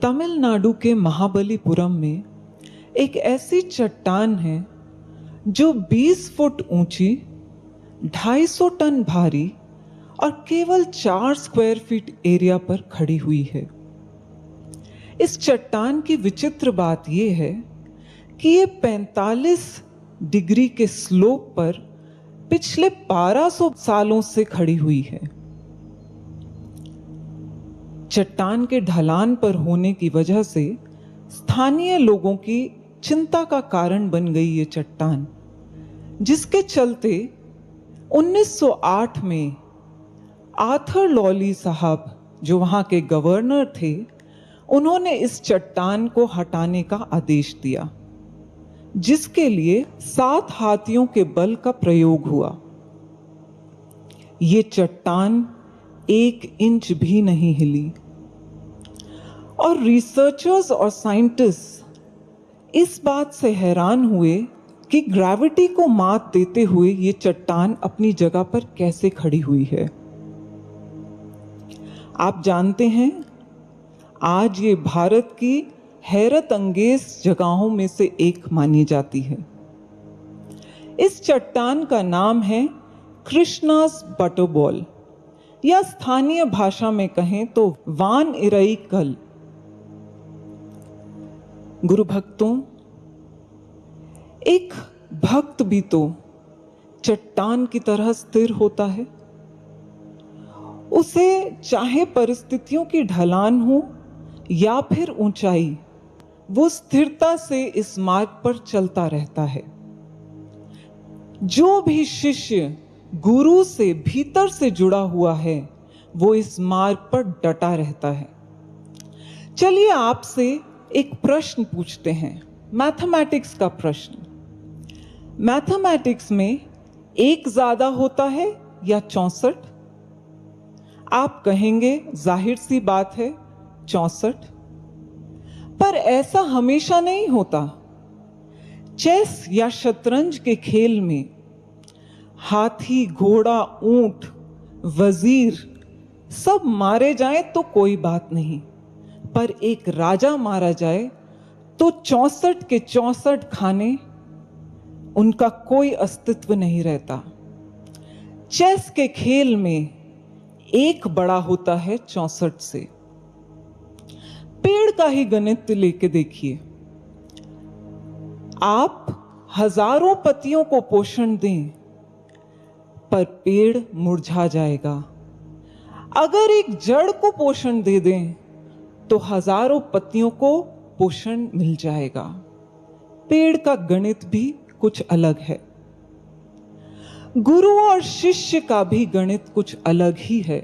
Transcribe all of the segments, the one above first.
तमिलनाडु के महाबलीपुरम में एक ऐसी चट्टान है जो 20 फुट ऊंची, 250 टन भारी और केवल 4 स्क्वायर फीट एरिया पर खड़ी हुई है। इस चट्टान की विचित्र बात यह है कि ये 45 डिग्री के स्लोप पर पिछले 1200 सालों से खड़ी हुई है। चट्टान के ढलान पर होने की वजह से स्थानीय लोगों की चिंता का कारण बन गई ये चट्टान, जिसके चलते 1908 में आर्थर लॉली साहब, जो वहां के गवर्नर थे, उन्होंने इस चट्टान को हटाने का आदेश दिया, जिसके लिए 7 हाथियों के बल का प्रयोग हुआ। ये चट्टान 1 इंच भी नहीं हिली और रिसर्चर्स और साइंटिस्ट इस बात से हैरान हुए कि ग्रेविटी को मात देते हुए ये चट्टान अपनी जगह पर कैसे खड़ी हुई है। आप जानते हैं, आज ये भारत की हैरत अंगेज जगहों में से एक मानी जाती है। इस चट्टान का नाम है कृष्णास बटरबॉल, या स्थानीय भाषा में कहें तो वान इरई कल। गुरु भक्तों, एक भक्त भी तो चट्टान की तरह स्थिर होता है। उसे चाहे परिस्थितियों की ढलान हो या फिर ऊंचाई, वो स्थिरता से इस मार्ग पर चलता रहता है। जो भी शिष्य गुरु से भीतर से जुड़ा हुआ है, वो इस मार्ग पर डटा रहता है। चलिए आपसे एक प्रश्न पूछते हैं, मैथमेटिक्स का प्रश्न। मैथमेटिक्स में 1 ज्यादा होता है या 64? आप कहेंगे जाहिर सी बात है 64, पर ऐसा हमेशा नहीं होता। चेस या शतरंज के खेल में हाथी, घोड़ा, ऊंट, वजीर सब मारे जाएं तो कोई बात नहीं, पर एक राजा मारा जाए तो 64 के 64 खाने, उनका कोई अस्तित्व नहीं रहता। चेस के खेल में 1 बड़ा होता है 64 से। पेड़ का ही गणित लेके देखिए, आप हजारों पत्तियों को पोषण दें पर पेड़ मुरझा जाएगा। अगर एक जड़ को पोषण दे दें तो हजारों पत्तियों को पोषण मिल जाएगा। पेड़ का गणित भी कुछ अलग है। गुरु और शिष्य का भी गणित कुछ अलग ही है।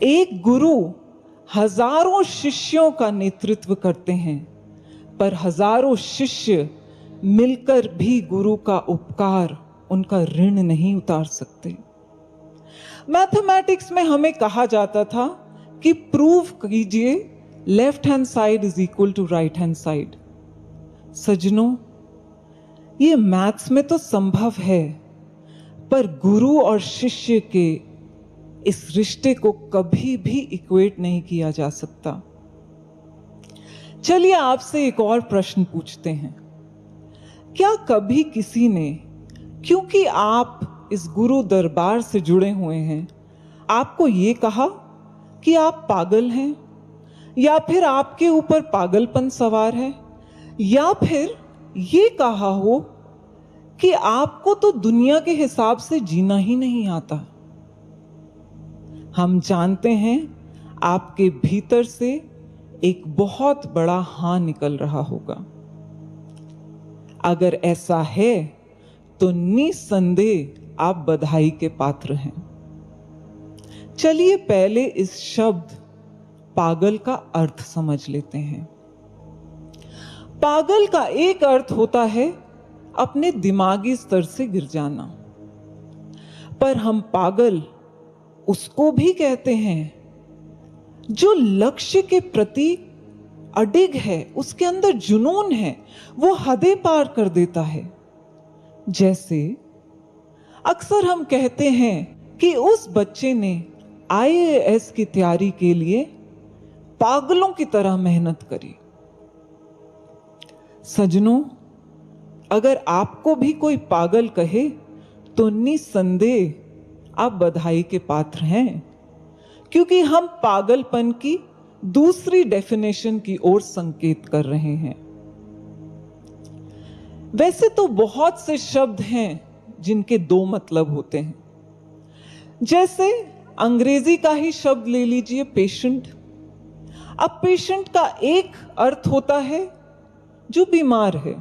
एक गुरु हजारों शिष्यों का नेतृत्व करते हैं, पर हजारों शिष्य मिलकर भी गुरु का उपकार, उनका ऋण नहीं उतार सकते। मैथमेटिक्स में हमें कहा जाता था कि प्रूव कीजिए left hand side is equal to right hand side. सज्जनों, ये मैथ्स में तो संभव है, पर गुरु और शिष्य के इस रिश्ते को कभी भी इक्वेट नहीं किया जा सकता। चलिए आपसे एक और प्रश्न पूछते हैं। क्या कभी किसी ने, क्योंकि आप इस गुरु दरबार से जुड़े हुए हैं, आपको ये कहा कि आप पागल हैं, या फिर आपके ऊपर पागलपन सवार है, या फिर ये कहा हो कि आपको तो दुनिया के हिसाब से जीना ही नहीं आता? हम जानते हैं आपके भीतर से एक बहुत बड़ा हाँ निकल रहा होगा। अगर ऐसा है तो निसंदेह आप बधाई के पात्र हैं। चलिए पहले इस शब्द पागल का अर्थ समझ लेते हैं। पागल का एक अर्थ होता है अपने दिमागी स्तर से गिर जाना, पर हम पागल उसको भी कहते हैं जो लक्ष्य के प्रति अडिग है, उसके अंदर जुनून है, वो हदें पार कर देता है। जैसे अक्सर हम कहते हैं कि उस बच्चे ने IAS की तैयारी के लिए पागलों की तरह मेहनत करी। सज्जनों, अगर आपको भी कोई पागल कहे तो निसंदेह आप बधाई के पात्र हैं, क्योंकि हम पागलपन की दूसरी डेफिनेशन की ओर संकेत कर रहे हैं। वैसे तो बहुत से शब्द हैं जिनके दो मतलब होते हैं। जैसे अंग्रेजी का ही शब्द ले लीजिए, पेशेंट। अब पेशेंट का एक अर्थ होता है जो बीमार है,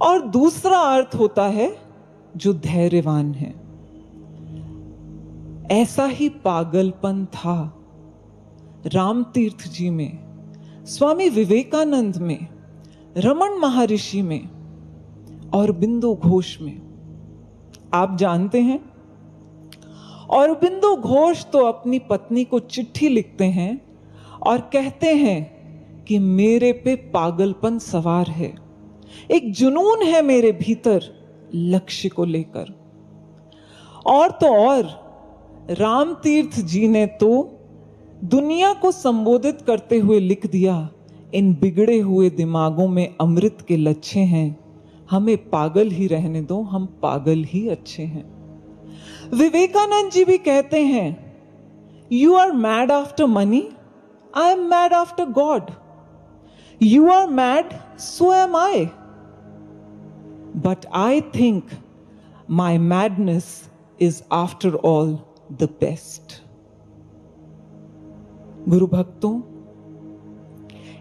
और दूसरा अर्थ होता है जो धैर्यवान है। ऐसा ही पागलपन था रामतीर्थ जी में, स्वामी विवेकानंद में, रमन महर्षि में, और अरबिंदो घोष में। आप जानते हैं, और अरबिंदो घोष तो अपनी पत्नी को चिट्ठी लिखते हैं और कहते हैं कि मेरे पे पागलपन सवार है, एक जुनून है मेरे भीतर लक्ष्य को लेकर। और तो और रामतीर्थ जी ने तो दुनिया को संबोधित करते हुए लिख दिया, इन बिगड़े हुए दिमागों में अमृत के लच्छे हैं, हमें पागल ही रहने दो, हम पागल ही अच्छे हैं। विवेकानंद जी भी कहते हैं, you are mad after money, I am mad after God. You are mad, so am I, but I think my madness is after all the best. गुरु भक्तों,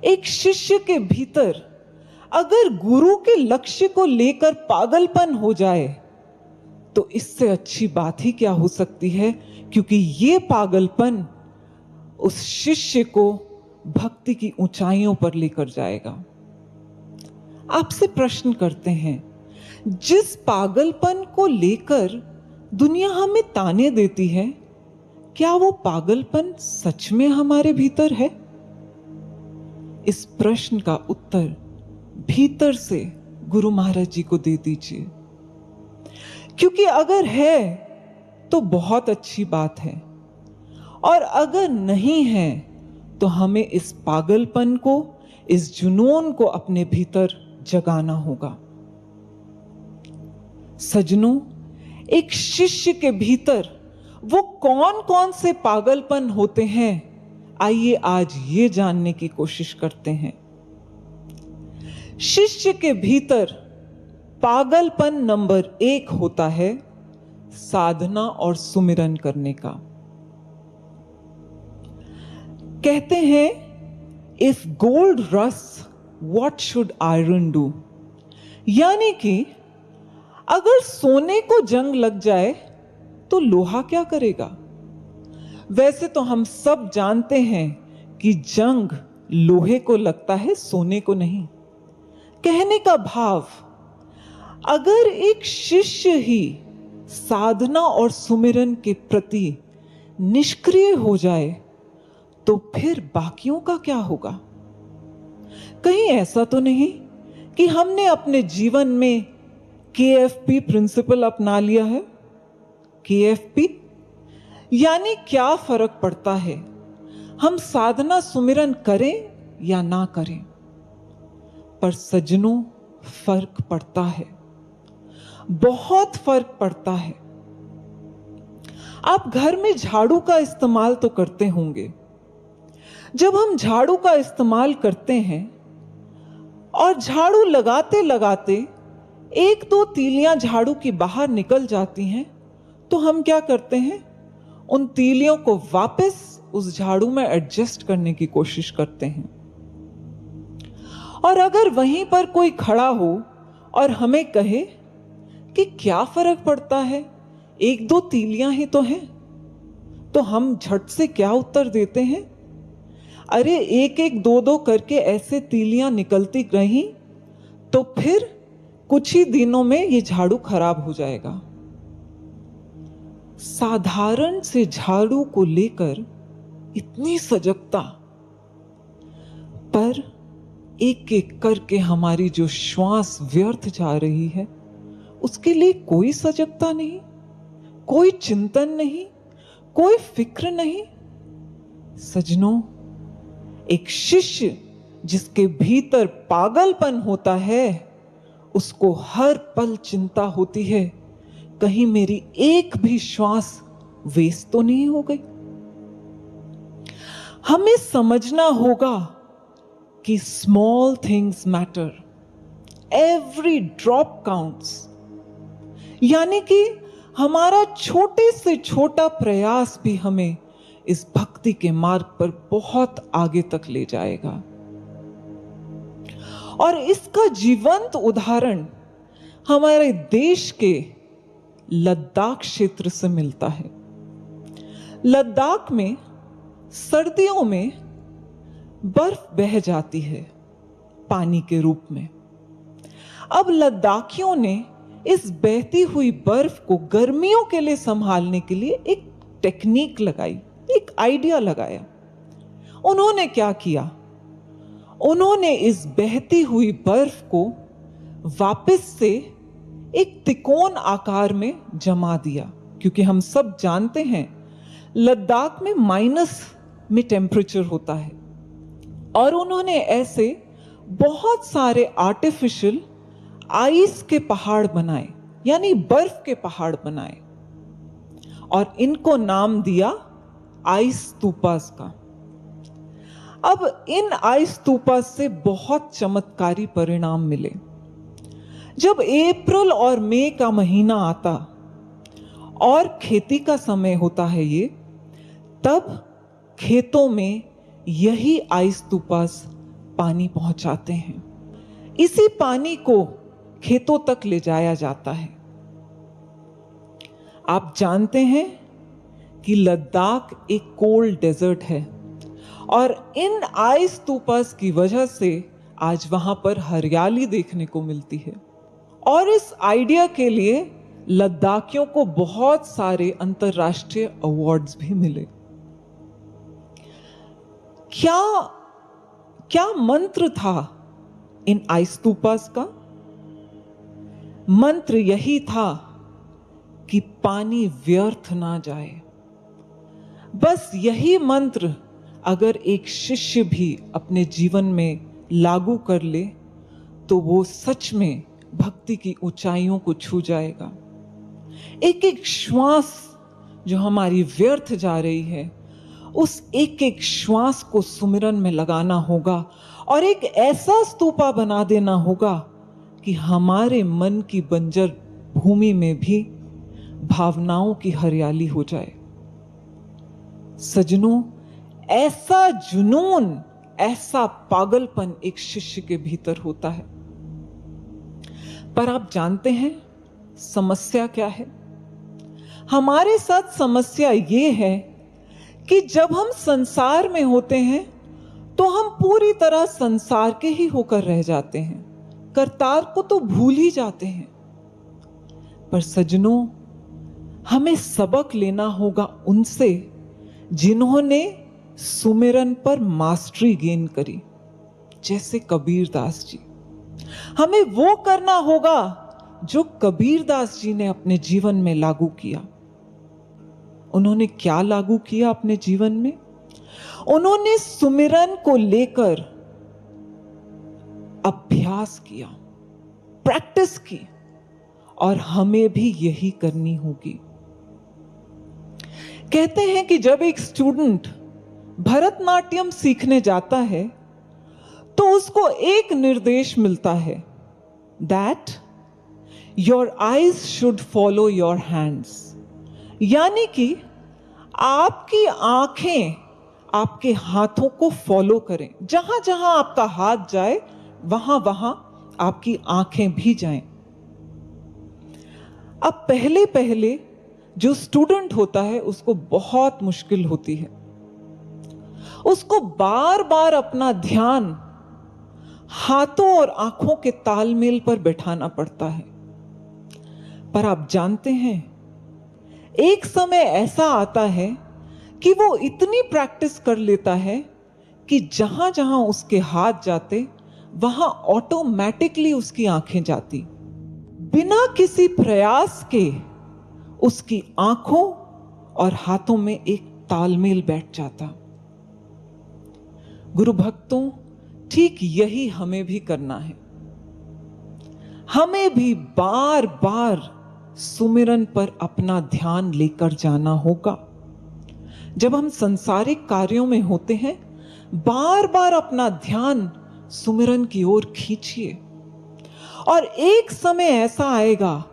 एक शिष्य के भीतर अगर गुरु के लक्ष्य को लेकर पागलपन हो जाए तो इससे अच्छी बात ही क्या हो सकती है, क्योंकि ये पागलपन उस शिष्य को भक्ति की ऊंचाइयों पर लेकर जाएगा। आपसे प्रश्न करते हैं, जिस पागलपन को लेकर दुनिया हमें ताने देती है, क्या वो पागलपन सच में हमारे भीतर है? इस प्रश्न का उत्तर भीतर से गुरु महाराज जी को दे दीजिए, क्योंकि अगर है तो बहुत अच्छी बात है, और अगर नहीं है तो हमें इस पागलपन को, इस जुनून को अपने भीतर जगाना होगा। सज्जनों, एक शिष्य के भीतर वो कौन कौन से पागलपन होते हैं, आइए आज ये जानने की कोशिश करते हैं। शिष्य के भीतर पागलपन नंबर 1 होता है साधना और सुमिरन करने का। कहते हैं, if gold rust what should iron do, यानी कि अगर सोने को जंग लग जाए तो लोहा क्या करेगा। वैसे तो हम सब जानते हैं कि जंग लोहे को लगता है, सोने को नहीं। कहने का भाव, अगर एक शिष्य ही साधना और सुमिरन के प्रति निष्क्रिय हो जाए तो फिर बाकियों का क्या होगा। कहीं ऐसा तो नहीं कि हमने अपने जीवन में KFP प्रिंसिपल अपना लिया है। KFP यानी क्या फर्क पड़ता है हम साधना सुमिरन करें या ना करें। पर सज्जनों, फर्क पड़ता है, बहुत फर्क पड़ता है। आप घर में झाड़ू का इस्तेमाल तो करते होंगे। जब हम झाड़ू का इस्तेमाल करते हैं और झाड़ू लगाते लगाते 1-2 तीलियां झाड़ू की बाहर निकल जाती हैं, तो हम क्या करते हैं, उन तीलियों को वापस उस झाड़ू में एडजस्ट करने की कोशिश करते हैं। और अगर वहीं पर कोई खड़ा हो और हमें कहे कि क्या फर्क पड़ता है, 1-2 तीलियां ही तो हैं, तो हम झट से क्या उत्तर देते हैं, अरे 1-1, 2-2 करके ऐसे तीलियां निकलती रहीं तो फिर कुछ ही दिनों में ये झाड़ू खराब हो जाएगा। साधारण से झाड़ू को लेकर इतनी सजगता, पर एक एक करके हमारी जो श्वास व्यर्थ जा रही है, उसके लिए कोई सजगता नहीं, कोई चिंतन नहीं, कोई फिक्र नहीं। सज्जनों, एक शिष्य जिसके भीतर पागलपन होता है, उसको हर पल चिंता होती है, कहीं मेरी एक भी श्वास वेस्ट तो नहीं हो गई। हमें समझना होगा कि small things matter, every drop counts. यानी कि हमारा छोटे से छोटा प्रयास भी हमें इस भक्ति के मार्ग पर बहुत आगे तक ले जाएगा। और इसका जीवंत उदाहरण हमारे देश के लद्दाख क्षेत्र से मिलता है। लद्दाख में सर्दियों में बर्फ बह जाती है पानी के रूप में। अब लद्दाखियों ने इस बहती हुई बर्फ को गर्मियों के लिए संभालने के लिए एक टेक्निक लगाई, एक आइडिया लगाया। उन्होंने क्या किया? उन्होंने इस बहती हुई बर्फ को वापस से एक त्रिकोण आकार में जमा दिया, क्योंकि हम सब जानते हैं लद्दाख में माइनस में टेम्परेचर होता है। और उन्होंने ऐसे बहुत सारे आर्टिफिशियल आइस के पहाड़ बनाए, यानी बर्फ के पहाड़ बनाए, और इनको नाम दिया आइस स्तूपास का। अब इन आइस स्तूपास से बहुत चमत्कारी परिणाम मिले। जब अप्रैल और मई का महीना आता और खेती का समय होता है ये, तब खेतों में यही आइस स्तूपास पानी पहुंचाते हैं। इसी पानी को खेतों तक ले जाया जाता है। आप जानते हैं कि लद्दाख एक कोल्ड डेजर्ट है, और इन आइस स्तूपास की वजह से आज वहां पर हरियाली देखने को मिलती है। और इस आइडिया के लिए लद्दाखियों को बहुत सारे अंतरराष्ट्रीय अवार्ड्स भी मिले। क्या मंत्र था इन आइस स्तूपास का? मंत्र यही था कि पानी व्यर्थ ना जाए। बस यही मंत्र अगर एक शिष्य भी अपने जीवन में लागू कर ले, तो वो सच में भक्ति की ऊंचाइयों को छू जाएगा। एक एक श्वास जो हमारी व्यर्थ जा रही है, उस एक एक श्वास को सुमिरन में लगाना होगा, और एक ऐसा स्तूपा बना देना होगा कि हमारे मन की बंजर भूमि में भी भावनाओं की हरियाली हो जाए। सजनों, ऐसा जुनून, ऐसा पागलपन एक शिष्य के भीतर होता है। पर आप जानते हैं समस्या क्या है? हमारे साथ समस्या ये है कि जब हम संसार में होते हैं तो हम पूरी तरह संसार के ही होकर रह जाते हैं, करतार को तो भूल ही जाते हैं। पर सजनों, हमें सबक लेना होगा उनसे जिन्होंने सुमिरन पर मास्टरी गेन करी, जैसे कबीरदास जी। हमें वो करना होगा जो कबीरदास जी ने अपने जीवन में लागू किया। उन्होंने क्या लागू किया अपने जीवन में? उन्होंने सुमिरन को लेकर अभ्यास किया, प्रैक्टिस की, और हमें भी यही करनी होगी। कहते हैं कि जब एक स्टूडेंट भरतनाट्यम सीखने जाता है तो उसको एक निर्देश मिलता है, that your eyes should follow your hands. यानी कि आपकी आंखें आपके हाथों को फॉलो करें। जहां जहां आपका हाथ जाए वहां वहां आपकी आंखें भी जाएं। अब पहले पहले जो स्टूडेंट होता है उसको बहुत मुश्किल होती है। उसको बार बार अपना ध्यान हाथों और आंखों के तालमेल पर बैठाना पड़ता है। पर आप जानते हैं, एक समय ऐसा आता है कि वो इतनी प्रैक्टिस कर लेता है कि जहां जहां उसके हाथ जाते वहां ऑटोमेटिकली उसकी आंखें जाती। बिना किसी प्रयास के उसकी आंखों और हाथों में एक तालमेल बैठ जाता। गुरु भक्तों, ठीक यही हमें भी करना है। हमें भी बार बार सुमिरन पर अपना ध्यान लेकर जाना होगा। जब हम संसारिक कार्यों में होते हैं, बार बार अपना ध्यान सुमिरन की ओर खींचिए। और एक समय ऐसा आएगा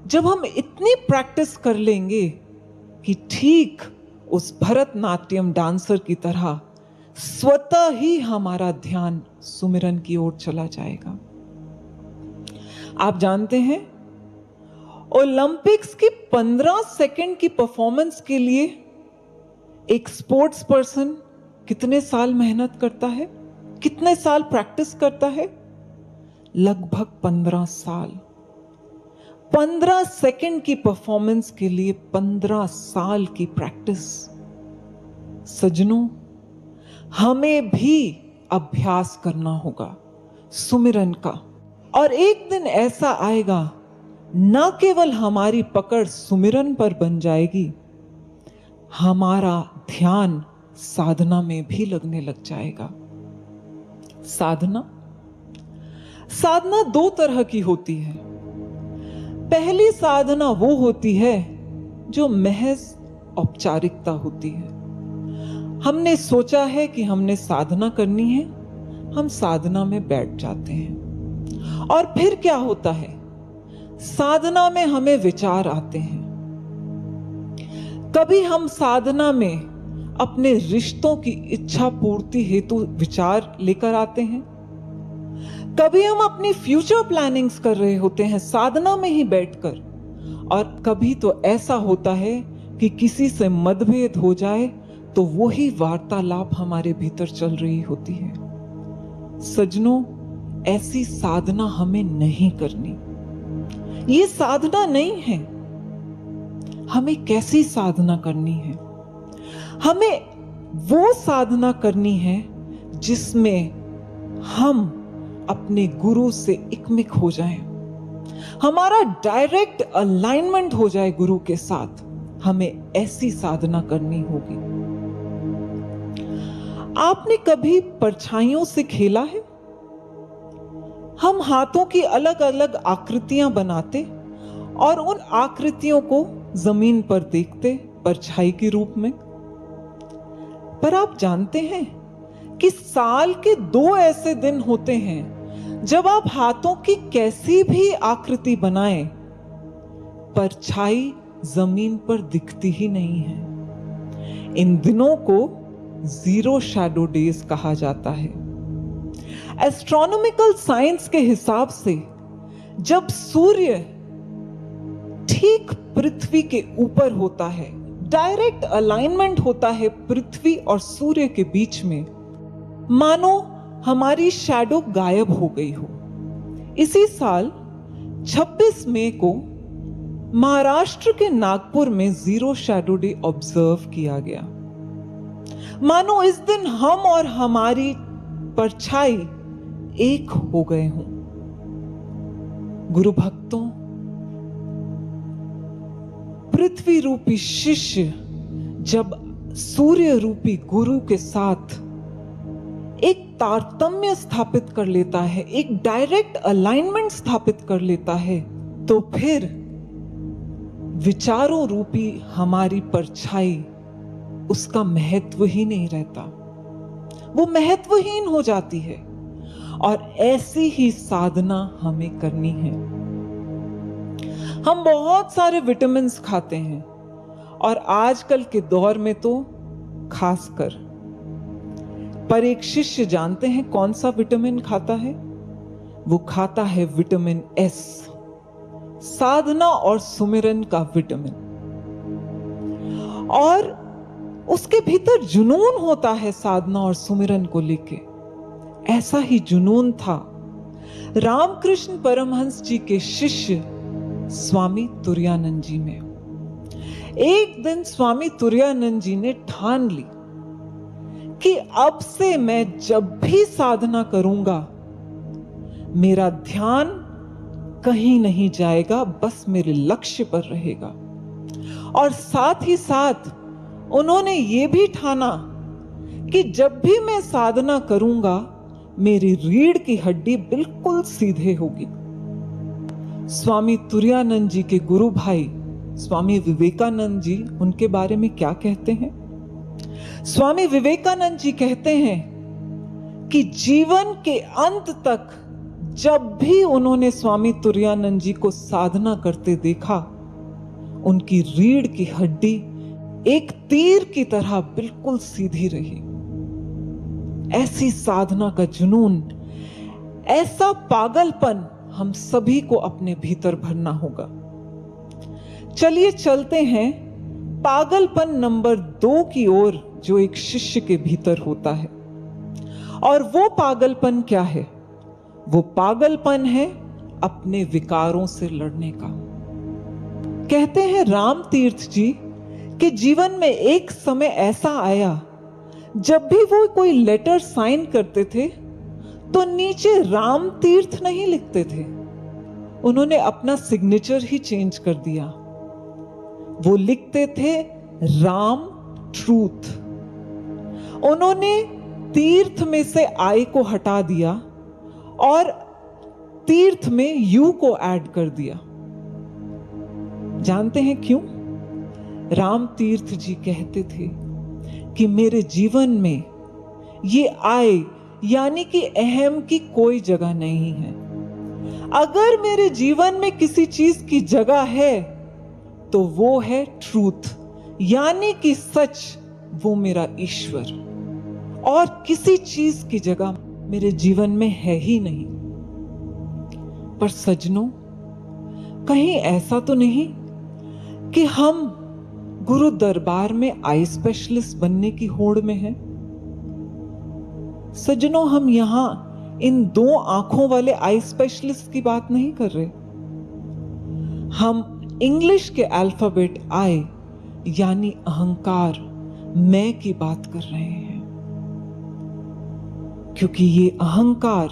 जब हम इतनी प्रैक्टिस कर लेंगे कि ठीक उस भरतनाट्यम डांसर की तरह स्वतः ही हमारा ध्यान सुमिरन की ओर चला जाएगा। आप जानते हैं, ओलंपिक्स की 15 सेकंड की परफॉर्मेंस के लिए एक स्पोर्ट्स पर्सन कितने साल मेहनत करता है, कितने साल प्रैक्टिस करता है? लगभग 15 साल। 15 सेकंड की परफॉर्मेंस के लिए 15 साल की प्रैक्टिस। सज्जनों, हमें भी अभ्यास करना होगा सुमिरन का। और एक दिन ऐसा आएगा, न केवल हमारी पकड़ सुमिरन पर बन जाएगी, हमारा ध्यान साधना में भी लगने लग जाएगा। साधना 2 तरह की होती है। पहली साधना वो होती है जो महज औपचारिकता होती है। हमने सोचा है कि हमने साधना करनी है, हम साधना में बैठ जाते हैं। और फिर क्या होता है, साधना में हमें विचार आते हैं। कभी हम साधना में अपने रिश्तों की इच्छा पूर्ति हेतु विचार लेकर आते हैं, कभी हम अपनी फ्यूचर प्लानिंग्स कर रहे होते हैं साधना में ही बैठकर, और कभी तो ऐसा होता है कि किसी से मतभेद हो जाए तो वही वार्तालाप हमारे भीतर चल रही होती है। सज्जनों, ऐसी साधना हमें नहीं करनी। ये साधना नहीं है। हमें कैसी साधना करनी है? हमें वो साधना करनी है जिसमें हम अपने गुरु से एकमिक हो जाएं, हमारा डायरेक्ट अलाइनमेंट हो जाए गुरु के साथ। हमें ऐसी साधना करनी होगी। आपने कभी परछाइयों से खेला है? हम हाथों की अलग अलग आकृतियां बनाते और उन आकृतियों को जमीन पर देखते परछाई के रूप में। पर आप जानते हैं कि साल के 2 ऐसे दिन होते हैं जब आप हाथों की कैसी भी आकृति बनाएं, परछाई जमीन पर दिखती ही नहीं है। इन दिनों को 0 शैडो डेज कहा जाता है। एस्ट्रोनॉमिकल साइंस के हिसाब से जब सूर्य ठीक पृथ्वी के ऊपर होता है, डायरेक्ट अलाइनमेंट होता है पृथ्वी और सूर्य के बीच में, मानो हमारी शैडो गायब हो गई हो। इसी साल 26 मई को महाराष्ट्र के नागपुर में 0 शैडो डे ऑब्जर्व किया गया। मानो इस दिन हम और हमारी परछाई एक हो गए हों। गुरु भक्तों, पृथ्वी रूपी शिष्य जब सूर्य रूपी गुरु के साथ एक तारतम्य स्थापित कर लेता है, एक डायरेक्ट अलाइनमेंट स्थापित कर लेता है, तो फिर विचारों रूपी हमारी परछाई, उसका महत्व ही नहीं रहता, वो महत्वहीन हो जाती है। और ऐसी ही साधना हमें करनी है। हम बहुत सारे विटामिन्स खाते हैं, और आजकल के दौर में तो खासकर। पर एक शिष्य जानते हैं कौन सा विटामिन खाता है? वो खाता है विटामिन एस, साधना और सुमिरन का विटामिन। और उसके भीतर जुनून होता है साधना और सुमिरन को लेके। ऐसा ही जुनून था रामकृष्ण परमहंस जी के शिष्य स्वामी तुरायानंद जी में। एक दिन स्वामी तुरायानंद जी ने ठान ली कि अब से मैं जब भी साधना करूंगा, मेरा ध्यान कहीं नहीं जाएगा, बस मेरे लक्ष्य पर रहेगा। और साथ ही साथ उन्होंने ये भी ठाना कि जब भी मैं साधना करूंगा मेरी रीढ़ की हड्डी बिल्कुल सीधे होगी। स्वामी तुरानंद जी के गुरु भाई स्वामी विवेकानंद जी उनके बारे में क्या कहते हैं? स्वामी विवेकानंद जी कहते हैं कि जीवन के अंत तक जब भी उन्होंने स्वामी तुरानंद जी को साधना करते देखा, उनकी रीढ़ की हड्डी एक तीर की तरह बिल्कुल सीधी रही। ऐसी साधना का जुनून, ऐसा पागलपन हम सभी को अपने भीतर भरना होगा। चलिए चलते हैं पागलपन नंबर 2 की ओर, जो एक शिष्य के भीतर होता है। और वो पागलपन क्या है? वो पागलपन है अपने विकारों से लड़ने का। कहते हैं राम तीर्थ जी कि जीवन में एक समय ऐसा आया जब भी वो कोई लेटर साइन करते थे तो नीचे राम तीर्थ नहीं लिखते थे, उन्होंने अपना सिग्नेचर ही चेंज कर दिया। वो लिखते थे राम ट्रूथ। उन्होंने तीर्थ में से आई को हटा दिया और तीर्थ में यू को ऐड कर दिया। जानते हैं क्यों? राम तीर्थ जी कहते थे कि मेरे जीवन में ये आय यानी कि अहम की कोई जगह नहीं है। अगर मेरे जीवन में किसी चीज की जगह है तो वो है ट्रूथ, यानी कि सच, वो मेरा ईश्वर। और किसी चीज की जगह मेरे जीवन में है ही नहीं। पर सज्जनों, कहीं ऐसा तो नहीं कि हम गुरु दरबार में आई स्पेशलिस्ट बनने की होड़ में हैं? सज्जनों, हम यहां इन 2 आंखों वाले आई स्पेशलिस्ट की बात नहीं कर रहे। हम इंग्लिश के अल्फाबेट आई यानी अहंकार, मैं की बात कर रहे हैं। क्योंकि ये अहंकार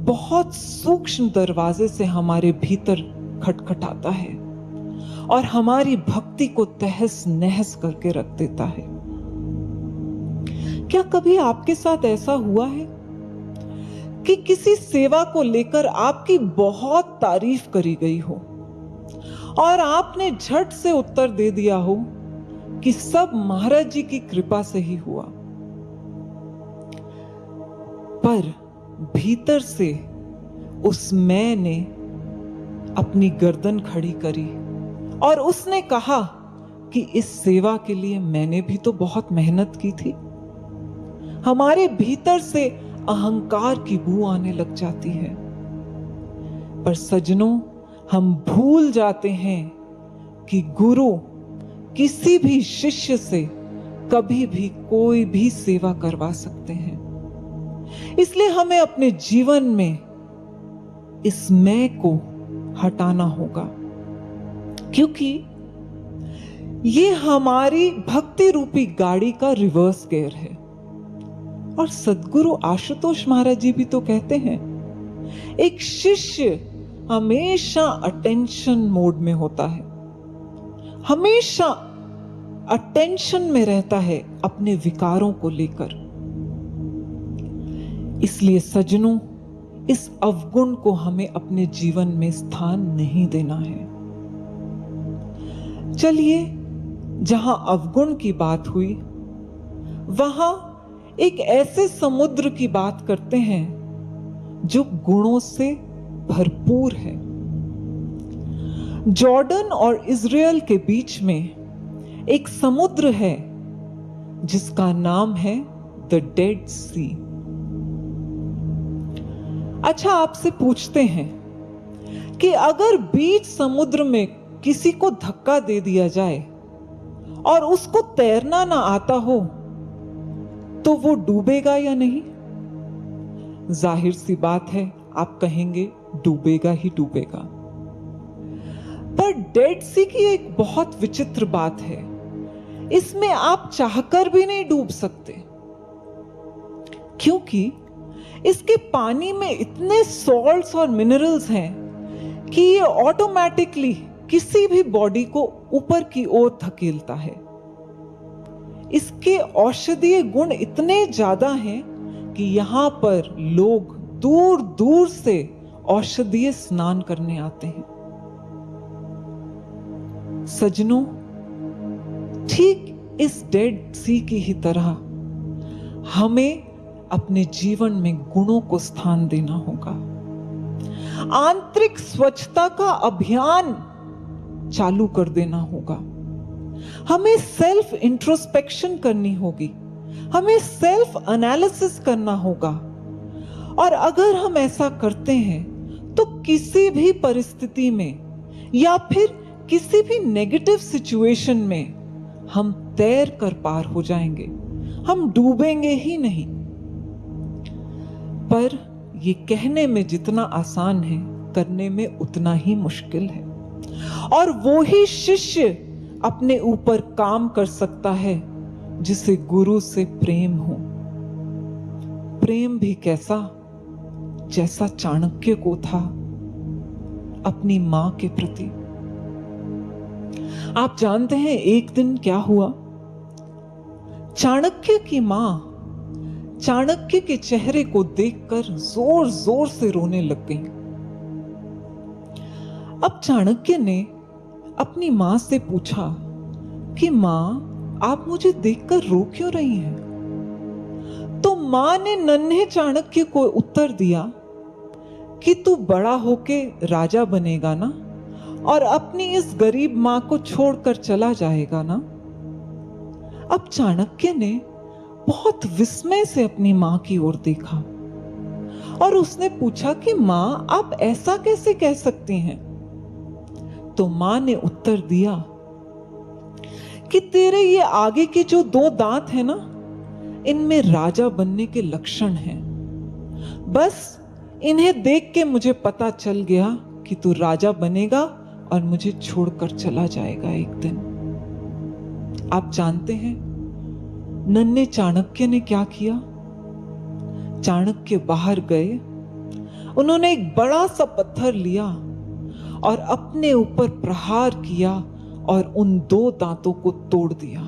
बहुत सूक्ष्म दरवाजे से हमारे भीतर खटखटाता है और हमारी भक्ति को तहस नहस करके रख देता है। क्या कभी आपके साथ ऐसा हुआ है कि किसी सेवा को लेकर आपकी बहुत तारीफ करी गई हो और आपने झट से उत्तर दे दिया हो कि सब महाराज जी की कृपा से ही हुआ, पर भीतर से उस मैं ने अपनी गर्दन खड़ी करी और उसने कहा कि इस सेवा के लिए मैंने भी तो बहुत मेहनत की थी। हमारे भीतर से अहंकार की बू आने लग जाती है। पर सज्जनों, हम भूल जाते हैं कि गुरु किसी भी शिष्य से कभी भी कोई भी सेवा करवा सकते हैं। इसलिए हमें अपने जीवन में इस मैं को हटाना होगा, क्योंकि ये हमारी भक्ति रूपी गाड़ी का रिवर्स गियर है। और सद्गुरु आशुतोष महाराज जी भी तो कहते हैं, एक शिष्य हमेशा अटेंशन मोड में होता है, हमेशा अटेंशन में रहता है अपने विकारों को लेकर। इसलिए सज्जनों, इस अवगुण को हमें अपने जीवन में स्थान नहीं देना है। चलिए, जहां अवगुण की बात हुई, वहां एक ऐसे समुद्र की बात करते हैं जो गुणों से भरपूर है। जॉर्डन और इज़राइल के बीच में एक समुद्र है जिसका नाम है द डेड सी। अच्छा, आपसे पूछते हैं कि अगर बीच समुद्र में किसी को धक्का दे दिया जाए और उसको तैरना ना आता हो तो वो डूबेगा या नहीं? जाहिर सी बात है, आप कहेंगे डूबेगा ही डूबेगा। पर डेड सी की एक बहुत विचित्र बात है, इसमें आप चाहकर भी नहीं डूब सकते, क्योंकि इसके पानी में इतने सॉल्ट्स और मिनरल्स हैं कि ये ऑटोमेटिकली किसी भी बॉडी को ऊपर की ओर धकेलता है। इसके औषधीय गुण इतने ज्यादा हैं कि यहाँ पर लोग दूर दूर से औषधीय स्नान करने आते हैं। सजनों, ठीक इस डेड सी की ही तरह हमें अपने जीवन में गुणों को स्थान देना होगा। आंतरिक स्वच्छता का अभियान चालू कर देना होगा। हमें सेल्फ इंट्रोस्पेक्शन करनी होगी, हमें सेल्फ एनालिसिस करना होगा। और अगर हम ऐसा करते हैं तो किसी भी परिस्थिति में या फिर किसी भी नेगेटिव सिचुएशन में हम तैर कर पार हो जाएंगे, हम डूबेंगे ही नहीं। पर ये कहने में जितना आसान है, करने में उतना ही मुश्किल है। और वो ही शिष्य अपने ऊपर काम कर सकता है जिसे गुरु से प्रेम हो। प्रेम भी कैसा, जैसा चाणक्य को था अपनी मां के प्रति। आप जानते हैं एक दिन क्या हुआ? चाणक्य की मां चाणक्य के चेहरे को देखकर जोर जोर से रोने लग गई। अब चाणक्य ने अपनी मां से पूछा कि मां, आप मुझे देखकर रो क्यों रही हैं? तो मां ने नन्हे चाणक्य को उत्तर दिया कि तू बड़ा होके राजा बनेगा ना, और अपनी इस गरीब मां को छोड़कर चला जाएगा ना। अब चाणक्य ने बहुत विस्मय से अपनी मां की ओर देखा और उसने पूछा कि मां, आप ऐसा कैसे कह सकती हैं? तो मां ने उत्तर दिया कि तेरे ये आगे के जो 2 दांत हैं ना, इनमें राजा बनने के लक्षण हैं। बस इन्हें देख के मुझे पता चल गया कि तू राजा बनेगा और मुझे छोड़कर चला जाएगा एक दिन। आप जानते हैं नन्हे चाणक्य ने क्या किया? चाणक्य बाहर गए, उन्होंने एक बड़ा सा पत्थर लिया और अपने ऊपर प्रहार किया और उन 2 दांतों को तोड़ दिया।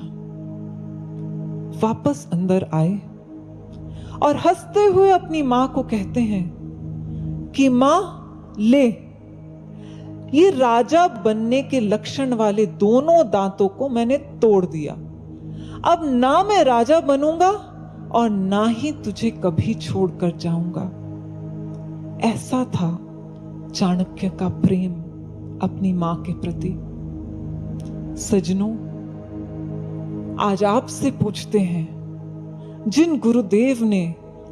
वापस अंदर आए और हंसते हुए अपनी मां को कहते हैं कि मां, ले, ये राजा बनने के लक्षण वाले दोनों दांतों को मैंने तोड़ दिया। अब ना मैं राजा बनूंगा और ना ही तुझे कभी छोड़कर जाऊंगा। ऐसा था चाणक्य का प्रेम अपनी मां के प्रति। सजनों, आज आपसे पूछते हैं, जिन गुरुदेव ने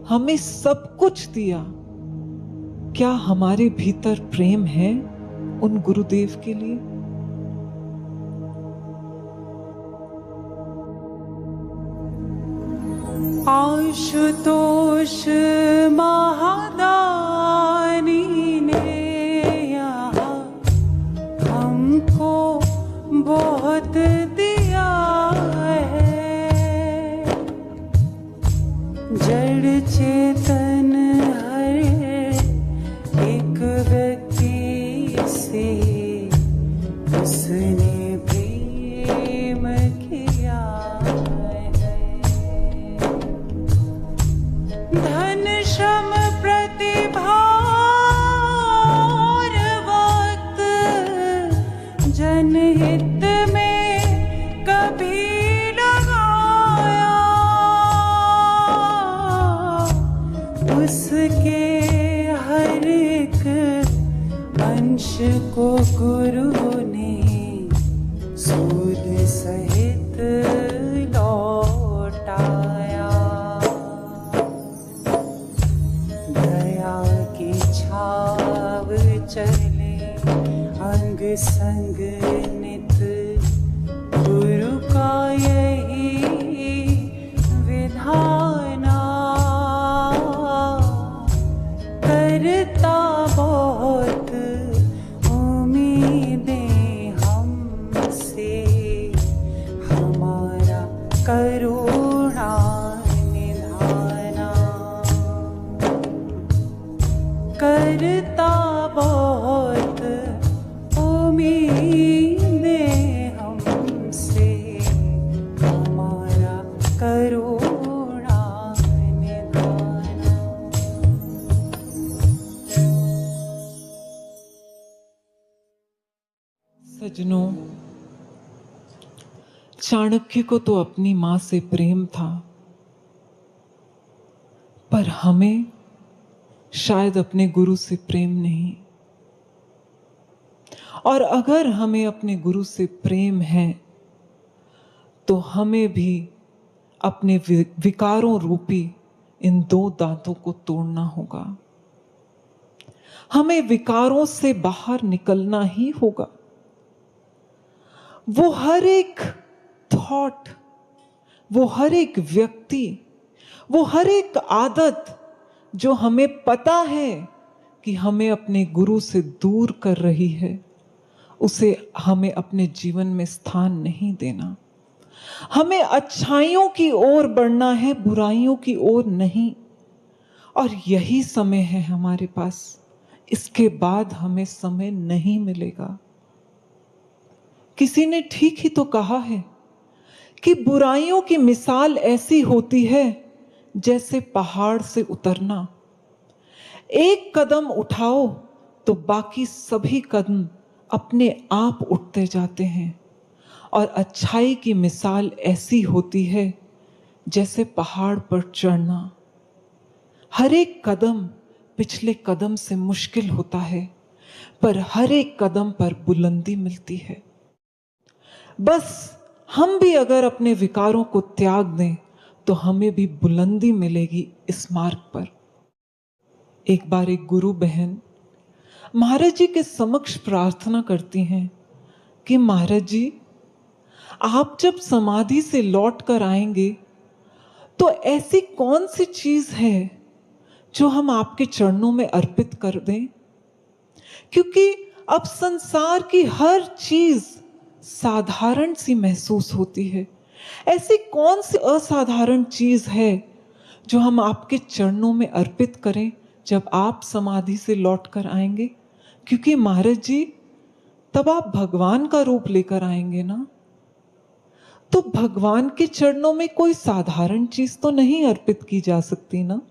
हमें सब कुछ दिया, क्या हमारे भीतर प्रेम है उन गुरुदेव के लिए? आशुतोष महादानी ने यहाँ हमको बहुत दिया है। जड़ चेतन हर एक व्यक्ति से उसने प्रेम किया है। धन श्रम प्रतिभा और वक्त जनहित में कभी लगाया, उसके हर एक अंश को गुरु ने सूद सहित लौटाया। दया की छाव चले अंग संग नित, गुरु का यही विधाना। करता बहुत उम्मीदें हमसे, हमारा करुणा निधाना। करता बहुत उम्मीदें हमसे, हमारा सज्जनों, चाणक्य को तो अपनी मां से प्रेम था, पर हमें शायद अपने गुरु से प्रेम नहीं। और अगर हमें अपने गुरु से प्रेम है तो हमें भी अपने विकारों रूपी इन दो दांतों को तोड़ना होगा। हमें विकारों से बाहर निकलना ही होगा। वो हर एक थॉट, वो हर एक व्यक्ति, वो हर एक आदत जो हमें पता है कि हमें अपने गुरु से दूर कर रही है, उसे हमें अपने जीवन में स्थान नहीं देना। हमें अच्छाइयों की ओर बढ़ना है, बुराइयों की ओर नहीं। और यही समय है हमारे पास, इसके बाद हमें समय नहीं मिलेगा। किसी ने ठीक ही तो कहा है कि बुराइयों की मिसाल ऐसी होती है जैसे पहाड़ से उतरना। एक कदम उठाओ तो बाकी सभी कदम अपने आप उठते जाते हैं। और अच्छाई की मिसाल ऐसी होती है जैसे पहाड़ पर चढ़ना। हर एक कदम पिछले कदम से मुश्किल होता है, पर हर एक कदम पर बुलंदी मिलती है। बस हम भी अगर अपने विकारों को त्याग दें तो हमें भी बुलंदी मिलेगी इस मार्ग पर। एक बार एक गुरु बहन महाराज जी के समक्ष प्रार्थना करती हैं कि महाराज जी, आप जब समाधि से लौट कर आएंगे तो ऐसी कौन सी चीज है जो हम आपके चरणों में अर्पित कर दें, क्योंकि अब संसार की हर चीज साधारण सी महसूस होती है। ऐसी कौन सी असाधारण चीज है जो हम आपके चरणों में अर्पित करें जब आप समाधि से लौट कर आएंगे, क्योंकि महाराज जी तब आप भगवान का रूप लेकर आएंगे ना। तो भगवान के चरणों में कोई साधारण चीज तो नहीं अर्पित की जा सकती ना।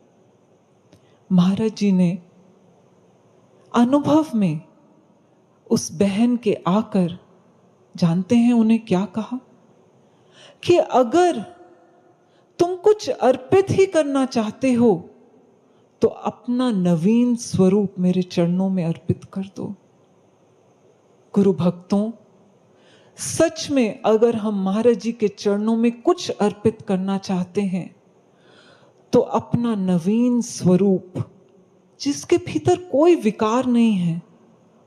महाराज जी ने अनुभव में उस बहन के आकर, जानते हैं उन्हें क्या कहा कि अगर तुम कुछ अर्पित ही करना चाहते हो तो अपना नवीन स्वरूप मेरे चरणों में अर्पित कर दो। गुरु भक्तों, सच में अगर हम महाराज जी के चरणों में कुछ अर्पित करना चाहते हैं तो अपना नवीन स्वरूप, जिसके भीतर कोई विकार नहीं है,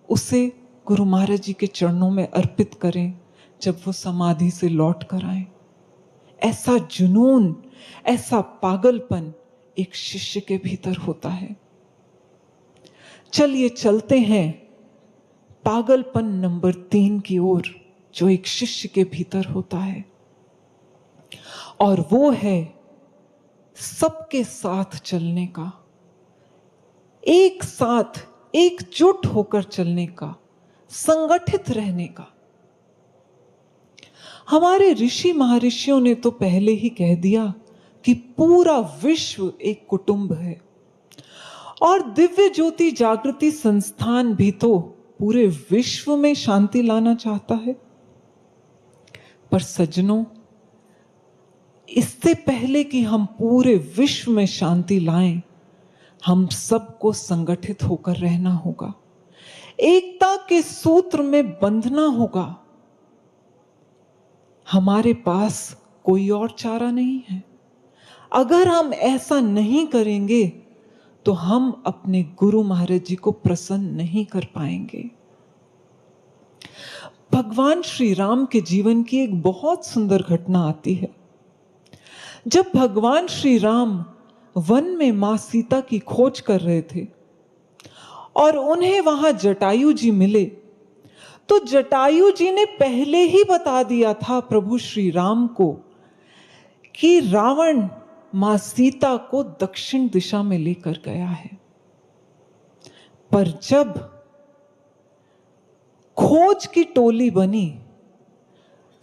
उसे गुरु महाराज जी के चरणों में अर्पित करें जब वो समाधि से लौट कर आए। ऐसा जुनून, ऐसा पागलपन एक शिष्य के भीतर होता है। चलिए चलते हैं पागलपन नंबर 3 की ओर, जो एक शिष्य के भीतर होता है, और वो है सबके साथ चलने का, एक साथ एकजुट होकर चलने का, संगठित रहने का। हमारे ऋषि महर्षियों ने तो पहले ही कह दिया कि पूरा विश्व एक कुटुंब है, और दिव्य ज्योति जागृति संस्थान भी तो पूरे विश्व में शांति लाना चाहता है। पर सज्जनों, इससे पहले कि हम पूरे विश्व में शांति लाएं, हम सबको संगठित होकर रहना होगा, एकता के सूत्र में बंधना होगा। हमारे पास कोई और चारा नहीं है। अगर हम ऐसा नहीं करेंगे तो हम अपने गुरु महाराज जी को प्रसन्न नहीं कर पाएंगे। भगवान श्री राम के जीवन की एक बहुत सुंदर घटना आती है। जब भगवान श्री राम वन में मां सीता की खोज कर रहे थे और उन्हें वहां जटायु जी मिले, तो जटायु जी ने पहले ही बता दिया था प्रभु श्री राम को कि रावण मां सीता को दक्षिण दिशा में लेकर गया है। पर जब खोज की टोली बनी,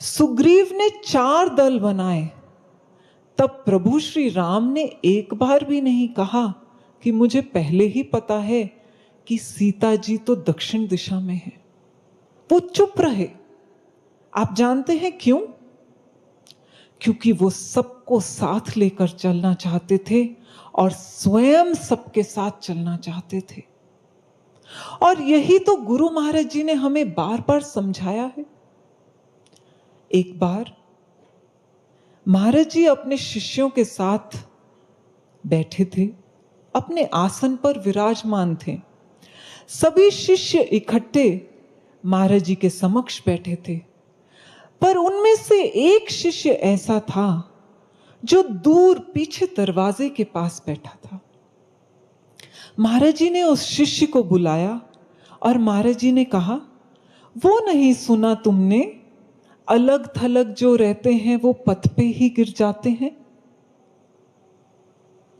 सुग्रीव ने 4 दल बनाए, तब प्रभु श्री राम ने एक बार भी नहीं कहा कि मुझे पहले ही पता है कि सीता जी तो दक्षिण दिशा में है। वो चुप रहे। आप जानते हैं क्यों? क्योंकि वो सबको साथ लेकर चलना चाहते थे और स्वयं सबके साथ चलना चाहते थे। और यही तो गुरु महाराज जी ने हमें बार बार समझाया है। एक बार महाराज जी अपने शिष्यों के साथ बैठे थे, अपने आसन पर विराजमान थे। सभी शिष्य इकट्ठे महाराज जी के समक्ष बैठे थे, पर उनमें से एक शिष्य ऐसा था जो दूर पीछे दरवाजे के पास बैठा था। महाराज जी ने उस शिष्य को बुलाया और महाराज जी ने कहा, वो नहीं सुना तुमने, अलग थलग जो रहते हैं वो पथ पे ही गिर जाते हैं।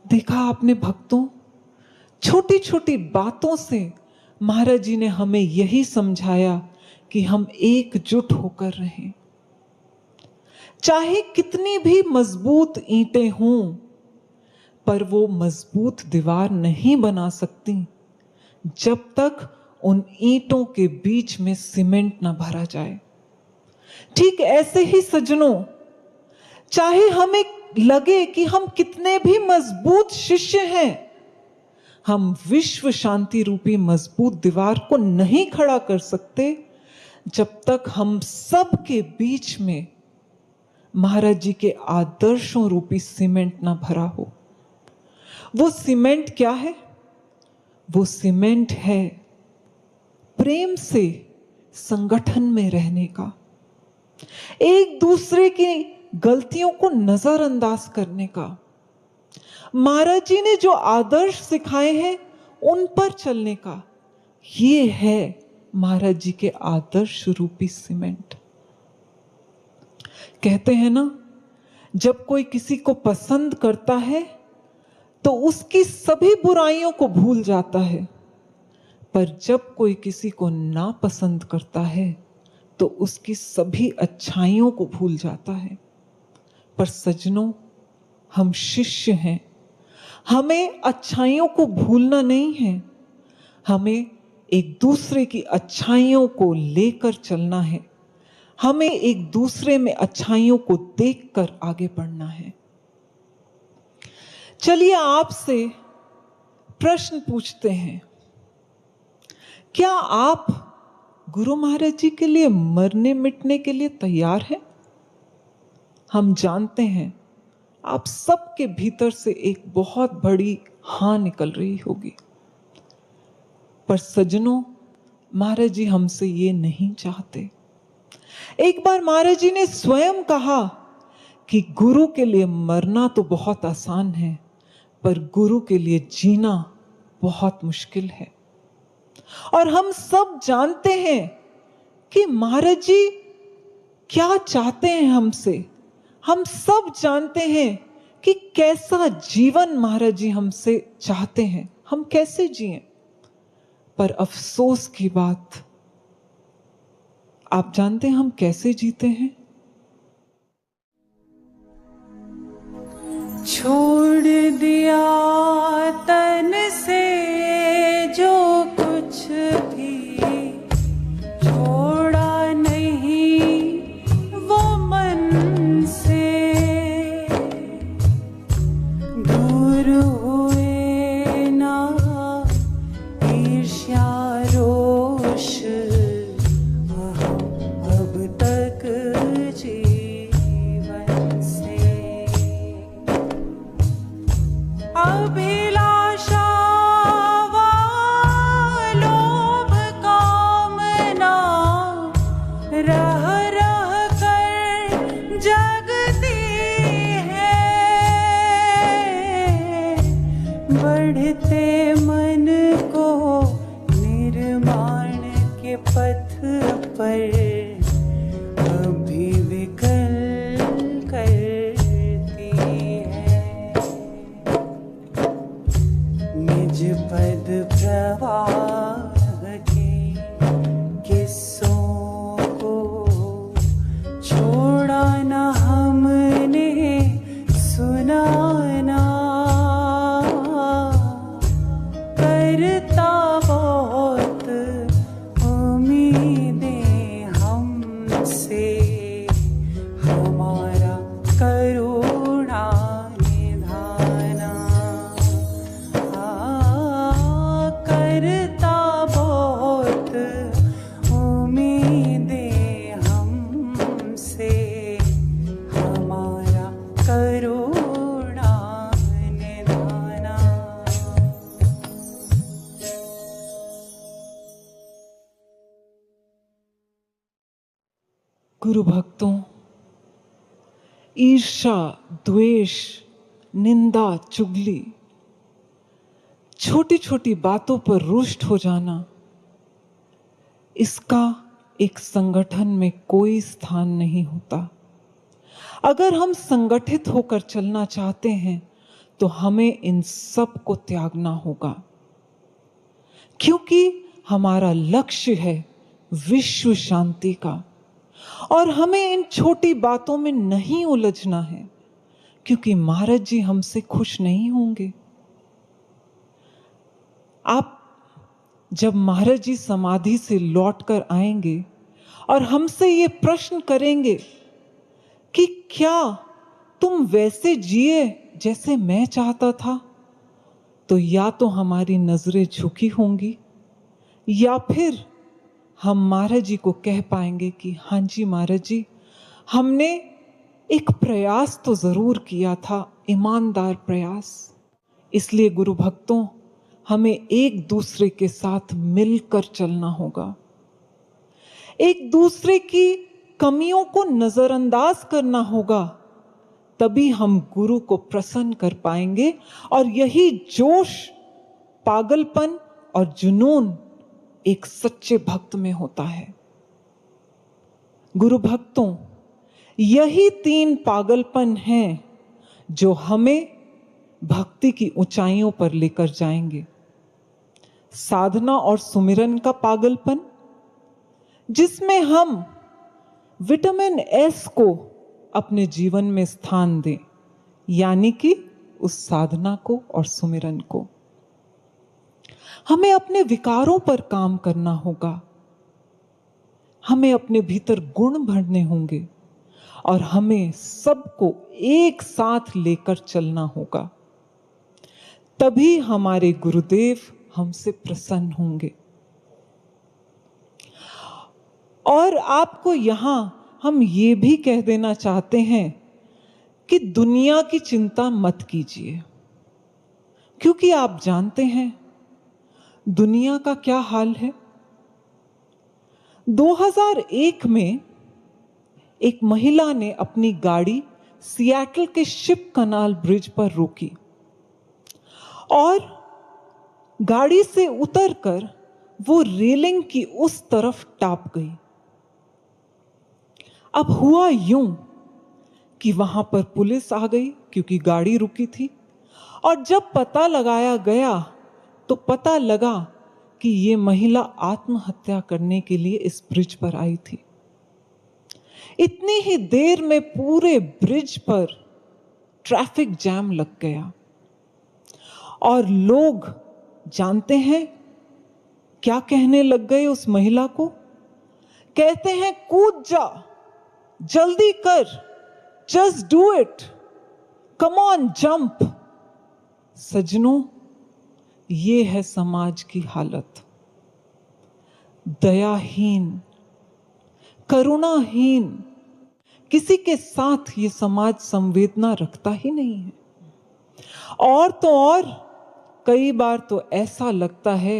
देखा आपने भक्तों, छोटी छोटी बातों से महाराज जी ने हमें यही समझाया कि हम एकजुट होकर रहें। चाहे कितनी भी मजबूत ईंटें हों, पर वो मजबूत दीवार नहीं बना सकती जब तक उन ईंटों के बीच में सीमेंट ना भरा जाए। ठीक ऐसे ही सज्जनों, चाहे हमें लगे कि हम कितने भी मजबूत शिष्य हैं, हम विश्व शांति रूपी मजबूत दीवार को नहीं खड़ा कर सकते जब तक हम सब के बीच में महाराज जी के आदर्शों रूपी सीमेंट ना भरा हो। वो सीमेंट क्या है? वो सीमेंट है प्रेम से संगठन में रहने का, एक दूसरे की गलतियों को नजरअंदाज करने का। महाराज जी ने जो आदर्श सिखाए हैं उन पर चलने का। ये है महाराज जी के आदर्श रूपी सीमेंट। कहते हैं ना, जब कोई किसी को पसंद करता है तो उसकी सभी बुराइयों को भूल जाता है, पर जब कोई किसी को नापसंद करता है तो उसकी सभी अच्छाइयों को भूल जाता है। पर सज्जनों, हम शिष्य हैं, हमें अच्छाइयों को भूलना नहीं है, हमें एक दूसरे की अच्छाइयों को लेकर चलना है, हमें एक दूसरे में अच्छाइयों को देखकर आगे बढ़ना है। चलिए आपसे प्रश्न पूछते हैं, क्या आप गुरु महाराज जी के लिए मरने मिटने के लिए तैयार हैं? हम जानते हैं आप सबके भीतर से एक बहुत बड़ी हाँ निकल रही होगी, पर सज्जनों, महाराज जी हमसे ये नहीं चाहते। एक बार महाराज जी ने स्वयं कहा कि गुरु के लिए मरना तो बहुत आसान है, पर गुरु के लिए जीना बहुत मुश्किल है। और हम सब जानते हैं कि महाराज जी क्या चाहते हैं हमसे। हम सब जानते हैं कि कैसा जीवन महाराज जी हमसे चाहते हैं, हम कैसे जिएं। पर अफसोस की बात, आप जानते हैं हम कैसे जीते हैं? छोड़ दिया तन से जो कुछ भी, छोड़ा नहीं वो मन से, दूर हुए ना ईर्ष्या रोष अब तक जीवन से। अभिलाषा व लोभ कामना रह रह कर जगती है, बढ़ते मन को निर्माण के पथ पर अभी विकल करती है। निज पद प्रवाह के किस्सों को छोड़ा न हमने सुनाना, करता बहुत उम्मीदें हमसे। करता बहुत उम्मीदें हमसे, हमारा करुणा निधाना। गुरु भक्तों, ईर्ष्या, द्वेष, निंदा, चुगली, छोटी छोटी बातों पर रुष्ट हो जाना, इसका एक संगठन में कोई स्थान नहीं होता। अगर हम संगठित होकर चलना चाहते हैं तो हमें इन सब को त्यागना होगा, क्योंकि हमारा लक्ष्य है विश्व शांति का। और हमें इन छोटी बातों में नहीं उलझना है, क्योंकि महाराज जी हमसे खुश नहीं होंगे। आप जब महाराज जी समाधि से लौटकर आएंगे और हमसे ये प्रश्न करेंगे कि क्या तुम वैसे जिए जैसे मैं चाहता था, तो या तो हमारी नजरें झुकी होंगी या फिर हम महाराज जी को कह पाएंगे कि हाँ जी महाराज जी, हमने एक प्रयास तो जरूर किया था, ईमानदार प्रयास। इसलिए गुरु भक्तों, हमें एक दूसरे के साथ मिलकर चलना होगा, एक दूसरे की कमियों को नजरअंदाज करना होगा, तभी हम गुरु को प्रसन्न कर पाएंगे। और यही जोश, पागलपन और जुनून एक सच्चे भक्त में होता है। गुरु भक्तों, यही 3 पागलपन हैं जो हमें भक्ति की ऊंचाइयों पर लेकर जाएंगे। साधना और सुमिरन का पागलपन, जिसमें हम विटामिन एस को अपने जीवन में स्थान दें, यानी कि उस साधना को और सुमिरन को। हमें अपने विकारों पर काम करना होगा, हमें अपने भीतर गुण भरने होंगे और हमें सबको एक साथ लेकर चलना होगा, तभी हमारे गुरुदेव हमसे प्रसन्न होंगे। और आपको यहां हम ये भी कह देना चाहते हैं कि दुनिया की चिंता मत कीजिए, क्योंकि आप जानते हैं दुनिया का क्या हाल है। 2001 में एक महिला ने अपनी गाड़ी सिएटल के शिप कनाल ब्रिज पर रोकी और गाड़ी से उतरकर वो रेलिंग की उस तरफ टाप गई। अब हुआ यूं कि वहां पर पुलिस आ गई, क्योंकि गाड़ी रुकी थी। और जब पता लगाया गया तो पता लगा कि ये महिला आत्महत्या करने के लिए इस ब्रिज पर आई थी। इतनी ही देर में पूरे ब्रिज पर ट्रैफिक जैम लग गया और लोग जानते हैं क्या कहने लग गए उस महिला को? कहते हैं, कूद जा, जल्दी कर, just do it, come on jump. सज्जनों, ये है समाज की हालत। दयाहीन, करुणाहीन, किसी के साथ ये समाज संवेदना रखता ही नहीं है। और तो और कई बार तो ऐसा लगता है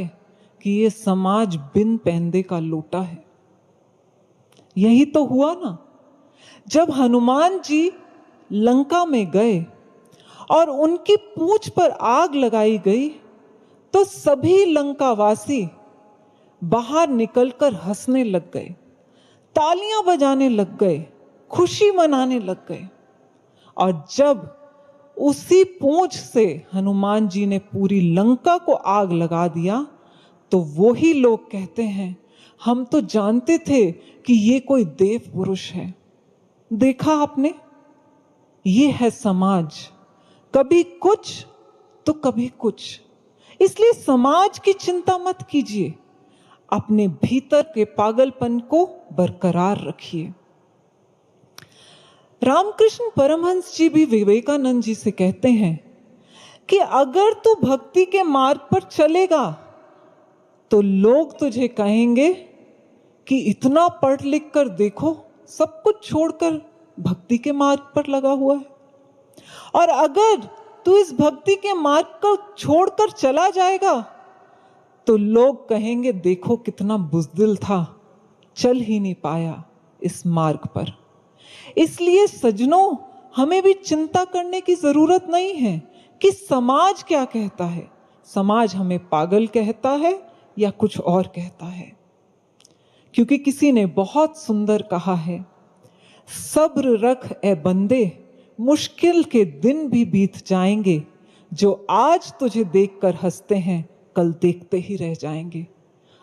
कि ये समाज बिन पैंदे का लोटा है। यही तो हुआ ना, जब हनुमान जी लंका में गए और उनकी पूंछ पर आग लगाई गई तो सभी लंकावासी बाहर निकलकर हंसने लग गए, तालियां बजाने लग गए, खुशी मनाने लग गए। और जब उसी पूंछ से हनुमान जी ने पूरी लंका को आग लगा दिया तो वही लोग कहते हैं, हम तो जानते थे कि ये कोई देव पुरुष है। देखा आपने, ये है समाज, कभी कुछ तो कभी कुछ। इसलिए समाज की चिंता मत कीजिए, अपने भीतर के पागलपन को बरकरार रखिए। रामकृष्ण परमहंस जी भी विवेकानंद जी से कहते हैं कि अगर तू भक्ति के मार्ग पर चलेगा तो लोग तुझे कहेंगे कि इतना पढ़ लिख कर देखो, सब कुछ छोड़कर भक्ति के मार्ग पर लगा हुआ है। और अगर तू इस भक्ति के मार्ग को छोड़कर चला जाएगा तो लोग कहेंगे देखो कितना बुज़दिल था, चल ही नहीं पाया इस मार्ग पर। इसलिए सज्जनों, हमें भी चिंता करने की जरूरत नहीं है कि समाज क्या कहता है। समाज हमें पागल कहता है या कुछ और कहता है, क्योंकि किसी ने बहुत सुंदर कहा है, सब्र रख ए बंदे, मुश्किल के दिन भी बीत जाएंगे, जो आज तुझे देखकर हंसते हैं कल देखते ही रह जाएंगे।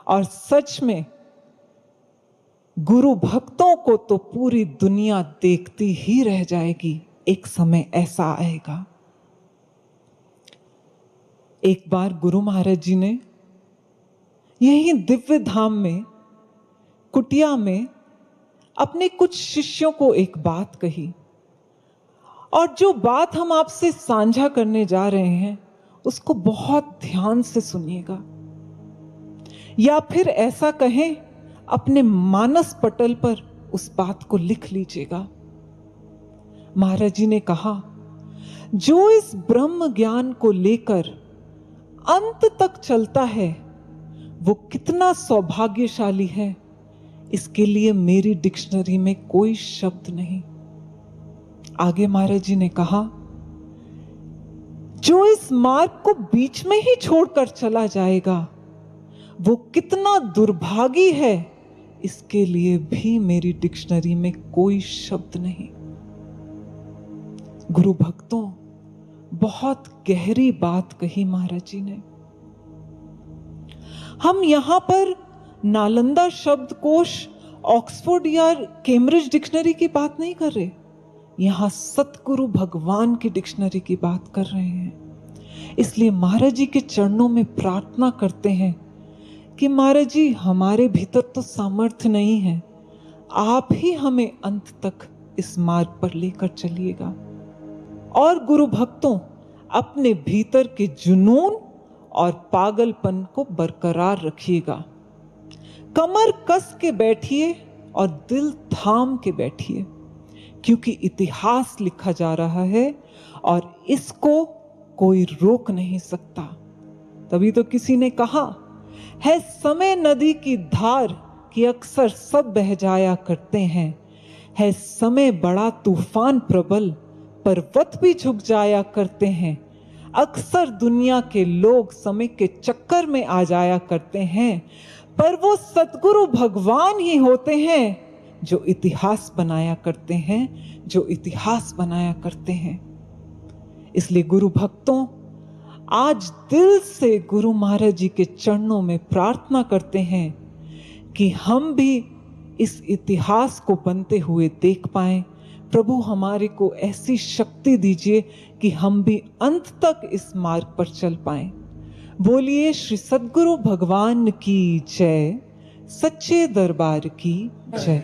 और सच में गुरु भक्तों को तो पूरी दुनिया देखती ही रह जाएगी, एक समय ऐसा आएगा। एक बार गुरु महाराज जी ने यही दिव्य धाम में कुटिया में अपने कुछ शिष्यों को एक बात कही, और जो बात हम आपसे साझा करने जा रहे हैं उसको बहुत ध्यान से सुनिएगा, या फिर ऐसा कहें अपने मानस पटल पर उस बात को लिख लीजिएगा। महाराज जी ने कहा, जो इस ब्रह्म ज्ञान को लेकर अंत तक चलता है वो कितना सौभाग्यशाली है, इसके लिए मेरी डिक्शनरी में कोई शब्द नहीं। आगे महाराज जी ने कहा, जो इस मार्ग को बीच में ही छोड़कर चला जाएगा वो कितना दुर्भागी है, इसके लिए भी मेरी डिक्शनरी में कोई शब्द नहीं। गुरु भक्तों, बहुत गहरी बात कही महाराज जी ने। हम यहां पर नालंदा शब्दकोश, ऑक्सफोर्ड या कैम्ब्रिज डिक्शनरी की बात नहीं कर रहे, यहां सतगुरु भगवान की डिक्शनरी की बात कर रहे हैं। इसलिए महाराज जी के चरणों में प्रार्थना करते हैं कि महाराज जी, हमारे भीतर तो सामर्थ्य नहीं है, आप ही हमें अंत तक इस मार्ग पर लेकर चलिएगा। और गुरु भक्तों, अपने भीतर के जुनून और पागलपन को बरकरार रखिएगा। कमर कस के बैठिए और दिल थाम के बैठिए, क्योंकि इतिहास लिखा जा रहा है और इसको कोई रोक नहीं सकता। तभी तो किसी ने कहा है, समय नदी की धार कि अक्सर सब बह जाया करते हैं, है समय बड़ा तूफान प्रबल पर्वत भी झुक जाया करते हैं, अक्सर दुनिया के लोग समय के चक्कर में आ जाया करते हैं, पर वो सतगुरु भगवान ही होते हैं जो इतिहास बनाया करते हैं, जो इतिहास बनाया करते हैं। इसलिए गुरु भक्तों, आज दिल से गुरु महाराज जी के चरणों में प्रार्थना करते हैं कि हम भी इस इतिहास को बनते हुए देख पाएं। प्रभु हमारे को ऐसी शक्ति दीजिए कि हम भी अंत तक इस मार्ग पर चल पाएं। बोलिए श्री सद्गुरु भगवान की जय, सच्चे दरबार की जय।